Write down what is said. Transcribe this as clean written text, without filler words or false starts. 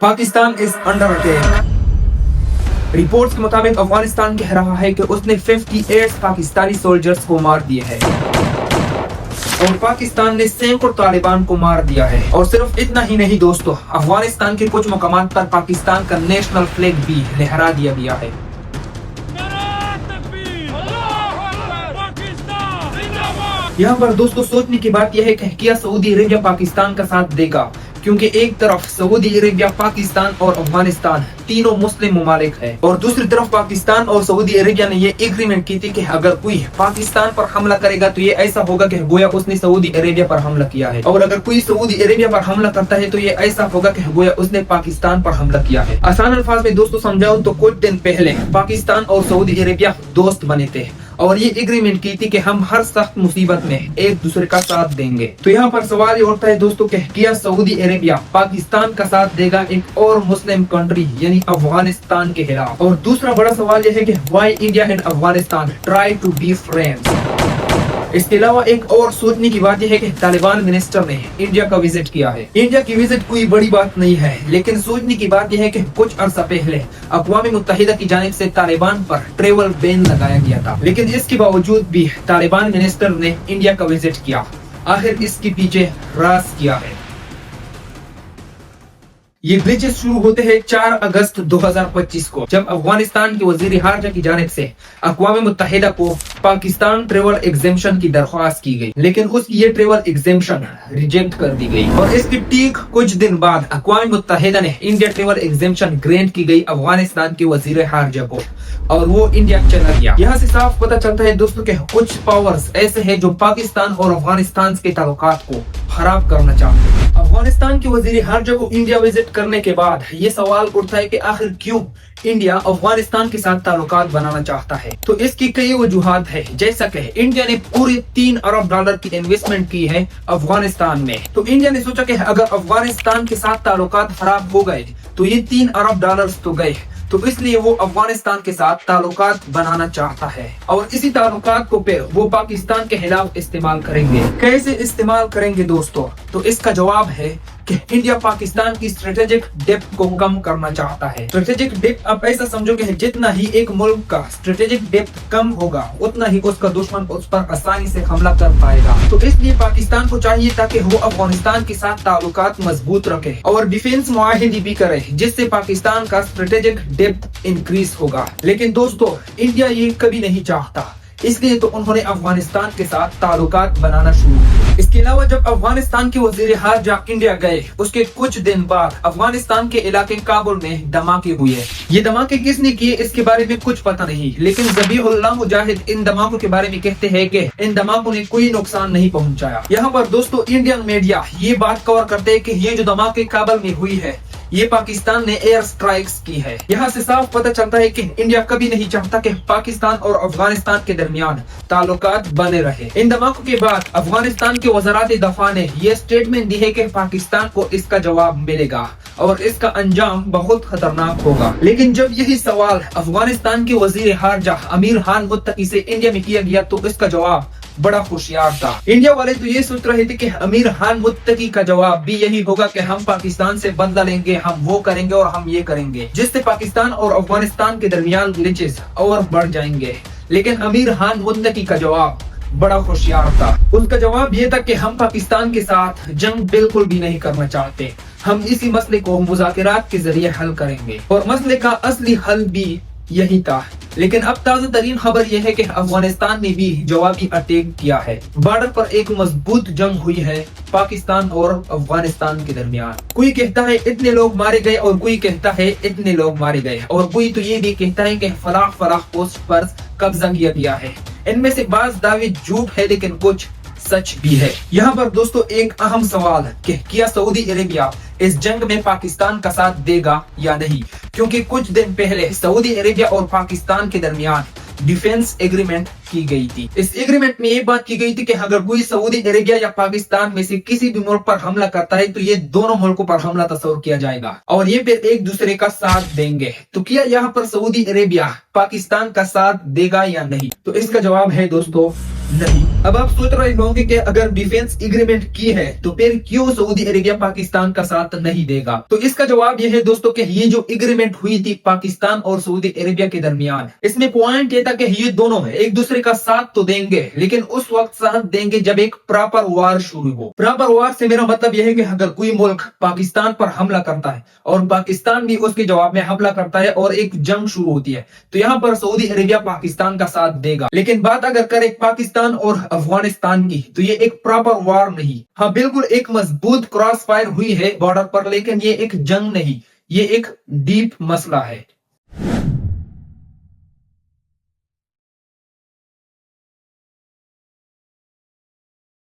Pakistan is under attack. Reports के मुताबिक अफगानिस्तान कह रहा है कि उसने 58 पाकिस्तानी सोल्जर्स को मार दिए हैं और पाकिस्तान ने सैकड़ों तालिबान को मार दिया है। और सिर्फ इतना ही नहीं दोस्तों, अफगानिस्तान के कुछ मकामात पर पाकिस्तान का नेशनल फ्लैग भी लहरा दिया गया है। यहाँ पर दोस्तों सोचने की बात यह है कि क्या सऊदी अरेबिया पाकिस्तान का साथ देगा, क्योंकि एक तरफ सऊदी अरेबिया, पाकिस्तान और अफगानिस्तान तीनों मुस्लिम ममालिक है और दूसरी तरफ पाकिस्तान और सऊदी अरेबिया ने ये एग्रीमेंट की थी कि अगर कोई पाकिस्तान पर हमला करेगा तो ये ऐसा होगा कि गोया उसने सऊदी अरेबिया पर हमला किया है, और अगर कोई सऊदी अरेबिया पर हमला करता है तो ये ऐसा होगा कि गोया उसने पाकिस्तान पर हमला किया है। आसान अल्फाज में दोस्तों समझाऊं तो कुछ दिन पहले पाकिस्तान और सऊदी अरेबिया दोस्त बने थे और ये एग्रीमेंट की थी कि हम हर सख्त मुसीबत में एक दूसरे का साथ देंगे। तो यहाँ पर सवाल ये उठता है दोस्तों कि क्या सऊदी अरेबिया पाकिस्तान का साथ देगा एक और मुस्लिम कंट्री यानी अफगानिस्तान के खिलाफ? और दूसरा बड़ा सवाल यह है कि why India and Afghanistan try to be friends. इसके अलावा एक और सोचने की बात यह है कि तालिबान मिनिस्टर ने इंडिया का विजिट किया है। इंडिया की विजिट कोई बड़ी बात नहीं है, लेकिन सोचने की बात यह है कि कुछ अरसा पहले अक़वाम मुत्तहिदा की जानिब से तालिबान पर ट्रेवल बैन लगाया गया था, लेकिन इसके बावजूद भी तालिबान मिनिस्टर ने इंडिया का विजिट किया। आखिर इसके पीछे राज क्या है? ये ग्लिचेस शुरू होते हैं 4 अगस्त 2025 को, जब अफगानिस्तान के वजीर खारजा की जानिब से अक़वाम मुत्तहिदा को पाकिस्तान ट्रेवल एग्जेम्पशन की दरख्वास्त की गई, लेकिन उसकी ये ट्रेवल एग्जेम्पशन रिजेक्ट कर दी गई। और इसके ठीक कुछ दिन बाद अक़वाम मुत्तहिदा ने इंडिया ट्रेवल एग्जेम्पशन ग्रांट की गई अफगानिस्तान के वजीर खारजा को, और वो इंडिया चला गया। यहाँ से साफ पता चलता है दोस्तों कि कुछ पावर्स ऐसे हैं जो पाकिस्तान और अफगानिस्तान के ताल्लुकात को खराब करना चाहते हैं। अफगानिस्तान के वजीर खारजा को इंडिया विजिट करने के बाद ये सवाल उठता है कि आखिर क्यों इंडिया अफगानिस्तान के साथ ताल्लुकात बनाना चाहता है? तो इसकी कई वजूहात है, जैसा कि इंडिया ने पूरे $3 अरब की इन्वेस्टमेंट की है अफगानिस्तान में। तो इंडिया ने सोचा कि अगर अफगानिस्तान के साथ ताल्लुकात खराब हो गए तो ये $3 अरब तो गए, तो इसलिए वो अफगानिस्तान के साथ ताल्लुकात बनाना चाहता है और इसी ताल्लुकात को फिर वो पाकिस्तान के खिलाफ इस्तेमाल करेंगे। कैसे इस्तेमाल करेंगे दोस्तों? तो इसका जवाब है कि इंडिया पाकिस्तान की स्ट्रेटेजिक डेप्थ को कम करना चाहता है। स्ट्रेटेजिक डेप्थ आप ऐसा समझो कि जितना ही एक मुल्क का स्ट्रेटेजिक डेप्थ कम होगा उतना ही उसका दुश्मन उस पर आसानी से हमला कर पाएगा। तो इसलिए पाकिस्तान को चाहिए ताकि वो अफगानिस्तान के साथ ताल्लुकात मजबूत रखे और डिफेंस मुआहिदे भी करे, जिससे पाकिस्तान का स्ट्रेटेजिक डेप्थ इंक्रीज होगा। लेकिन दोस्तों इंडिया ये कभी नहीं चाहता, इसलिए तो उन्होंने अफगानिस्तान के साथ ताल्लुकात बनाना शुरू किया। इसके अलावा जब अफगानिस्तान के वजीर खारजा इंडिया गए, उसके कुछ दिन बाद अफगानिस्तान के इलाके काबुल में धमाके हुए। ये धमाके किसने किए इसके बारे में कुछ पता नहीं, लेकिन ज़बीहुल्लाह मुजाहिद इन धमाकों के बारे में कहते हैं कि इन धमाकों ने कोई नुकसान नहीं पहुंचाया। यहाँ पर दोस्तों इंडियन मीडिया ये बात कवर करते हैं कि ये जो धमाके काबुल में हुई है ये पाकिस्तान ने एयर स्ट्राइक्स की है। यहाँ से साफ पता चलता है कि इंडिया कभी नहीं चाहता कि पाकिस्तान और अफगानिस्तान के दरमियान ताल्लुकात बने रहे। इन धमाकों के बाद अफगानिस्तान के वज़ारत दफा ने ये स्टेटमेंट दी है कि पाकिस्तान को इसका जवाब मिलेगा और इसका अंजाम बहुत खतरनाक होगा। लेकिन जब यही सवाल अफगानिस्तान के वजीर खारजा अमीर खान मुत्तकी से इंडिया में किया गया तो इसका जवाब बड़ा होशियार था। इंडिया वाले तो ये सोच रहे थे कि अमीर खान मुत्तकी का जवाब भी यही होगा कि हम पाकिस्तान से बदला लेंगे, हम वो करेंगे और हम ये करेंगे, जिससे पाकिस्तान और अफगानिस्तान के दरमियान ग्लिचेस और बढ़ जाएंगे। लेकिन अमीर खान मुत्तकी का जवाब बड़ा होशियार था। उसका जवाब ये था कि हम पाकिस्तान के साथ जंग बिल्कुल भी नहीं करना चाहते, हम इसी मसले को मुज़ाकरात के जरिए हल करेंगे, और मसले का असली हल भी यही था। लेकिन अब ताज़ा तरीन खबर यह है कि अफगानिस्तान ने भी जवाबी अटैक किया है। बॉर्डर पर एक मजबूत जंग हुई है पाकिस्तान और अफगानिस्तान के दरमियान। कोई कहता है इतने लोग मारे गए और कोई कहता है इतने लोग मारे गए, और कोई तो ये भी कहता है कि फलाह पोस्ट पर कब्जा किया गया है। इनमें से बाज़ दावे झूठ है लेकिन कुछ सच भी है। यहाँ पर दोस्तों एक अहम सवाल है कि क्या सऊदी अरेबिया इस जंग में पाकिस्तान का साथ देगा या नहीं, क्योंकि कुछ दिन पहले सऊदी अरेबिया और पाकिस्तान के दरमियान डिफेंस एग्रीमेंट की गई थी। इस एग्रीमेंट में ये बात की गई थी कि अगर कोई सऊदी अरेबिया या पाकिस्तान में से किसी भी मुल्क पर हमला करता है तो ये दोनों मुल्कों पर हमला तस्वर किया जाएगा और ये फिर एक दूसरे का साथ देंगे। तो क्या यहाँ पर सऊदी अरेबिया पाकिस्तान का साथ देगा या नहीं? तो इसका जवाब है दोस्तों नहीं। اب آپ سوچ رہے ہوں گے کہ اگر ڈیفینس ایگریمنٹ کی ہے تو پھر کیوں سعودی عربیہ پاکستان کا ساتھ نہیں دے گا؟ تو اس کا جواب یہ ہے دوستو کہ یہ جو ایگریمنٹ ہوئی تھی پاکستان اور سعودی عربیہ کے درمیان، اس میں پوائنٹ یہ تھا کہ یہ دونوں ایک دوسرے کا ساتھ تو دیں گے، لیکن اس وقت ساتھ دیں گے جب ایک پراپر وار شروع ہو۔ پراپر وار سے میرا مطلب یہ ہے کہ اگر کوئی ملک پاکستان پر حملہ کرتا ہے اور پاکستان بھی اس کے جواب میں حملہ کرتا ہے اور ایک جنگ شروع ہوتی ہے، تو یہاں پر سعودی عربیہ پاکستان کا ساتھ دے گا۔ لیکن بات اگر کرے پاکستان اور افغانستان کی، تو یہ ایک پراپر وار نہیں، ہاں بالکل ایک مضبوط کراس فائر ہوئی ہے بارڈر پر، لیکن یہ ایک جنگ نہیں، یہ ایک ڈیپ مسئلہ ہے۔